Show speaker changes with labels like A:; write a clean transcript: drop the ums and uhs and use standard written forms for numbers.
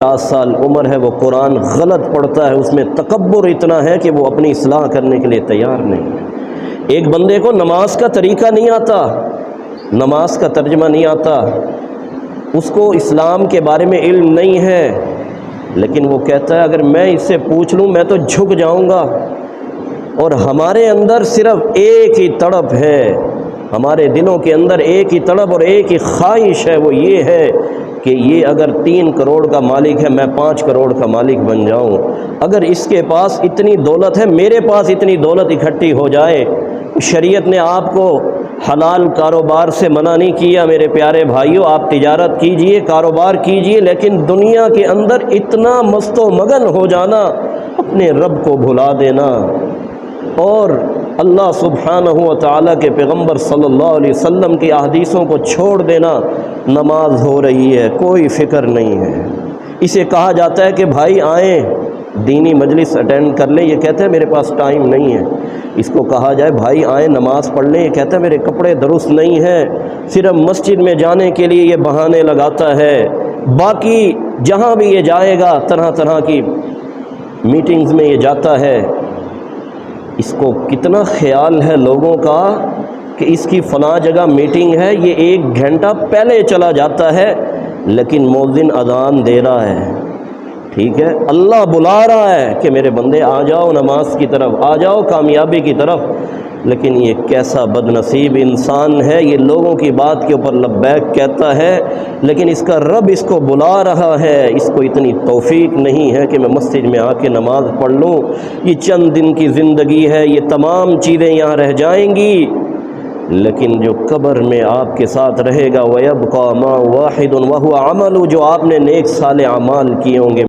A: 50 سال عمر ہے، وہ قرآن غلط پڑھتا ہے، اس میں تکبر اتنا ہے کہ وہ اپنی اصلاح کرنے کے لیے تیار نہیں۔ ایک بندے کو نماز کا طریقہ نہیں آتا، نماز کا ترجمہ نہیں آتا، اس کو اسلام کے بارے میں علم نہیں ہے، لیکن وہ کہتا ہے اگر میں اس سے پوچھ لوں میں تو جھک جاؤں گا۔ اور ہمارے اندر صرف ایک ہی تڑپ ہے، ہمارے دلوں کے اندر ایک ہی تڑپ اور ایک ہی خواہش ہے، وہ یہ ہے کہ یہ اگر 3 کروڑ کا مالک ہے میں 5 کروڑ کا مالک بن جاؤں، اگر اس کے پاس اتنی دولت ہے میرے پاس اتنی دولت اکٹھی ہو جائے۔ شریعت نے آپ کو حلال کاروبار سے منع نہیں کیا میرے پیارے بھائیوں، آپ تجارت کیجئے، کاروبار کیجئے، لیکن دنیا کے اندر اتنا مست و مگن ہو جانا، اپنے رب کو بھلا دینا اور اللہ سبحانہ و تعالیٰ کے پیغمبر صلی اللہ علیہ وسلم کی احادیثوں کو چھوڑ دینا۔ نماز ہو رہی ہے، کوئی فکر نہیں ہے، اسے کہا جاتا ہے کہ بھائی آئیں دینی مجلس اٹینڈ کر لیں، یہ کہتے ہیں میرے پاس ٹائم نہیں ہے۔ اس کو کہا جائے بھائی آئیں نماز پڑھ لیں، یہ کہتا ہے میرے کپڑے درست نہیں ہیں۔ صرف مسجد میں جانے کے لیے یہ بہانے لگاتا ہے، باقی جہاں بھی یہ جائے گا طرح طرح کی میٹنگز میں یہ جاتا ہے۔ اس کو کتنا خیال ہے لوگوں کا کہ اس کی فلاں جگہ میٹنگ ہے، یہ 1 گھنٹہ پہلے چلا جاتا ہے، لیکن مؤذن اذان دے رہا ہے، ٹھیک ہے، اللہ بلا رہا ہے کہ میرے بندے آ جاؤ نماز کی طرف، آ جاؤ کامیابی کی طرف، لیکن یہ کیسا بد نصیب انسان ہے، یہ لوگوں کی بات کے اوپر لبیک کہتا ہے، لیکن اس کا رب اس کو بلا رہا ہے، اس کو اتنی توفیق نہیں ہے کہ میں مسجد میں آ کے نماز پڑھ لوں۔ یہ چند دن کی زندگی ہے، یہ تمام چیزیں یہاں رہ جائیں گی، لیکن جو قبر میں آپ کے ساتھ رہے گا وَيَبْقَى مَا وَاحِدٌ وَهُوَ عَمَلُ، جو آپ نے نیک صالح اعمال کیے ہوں گے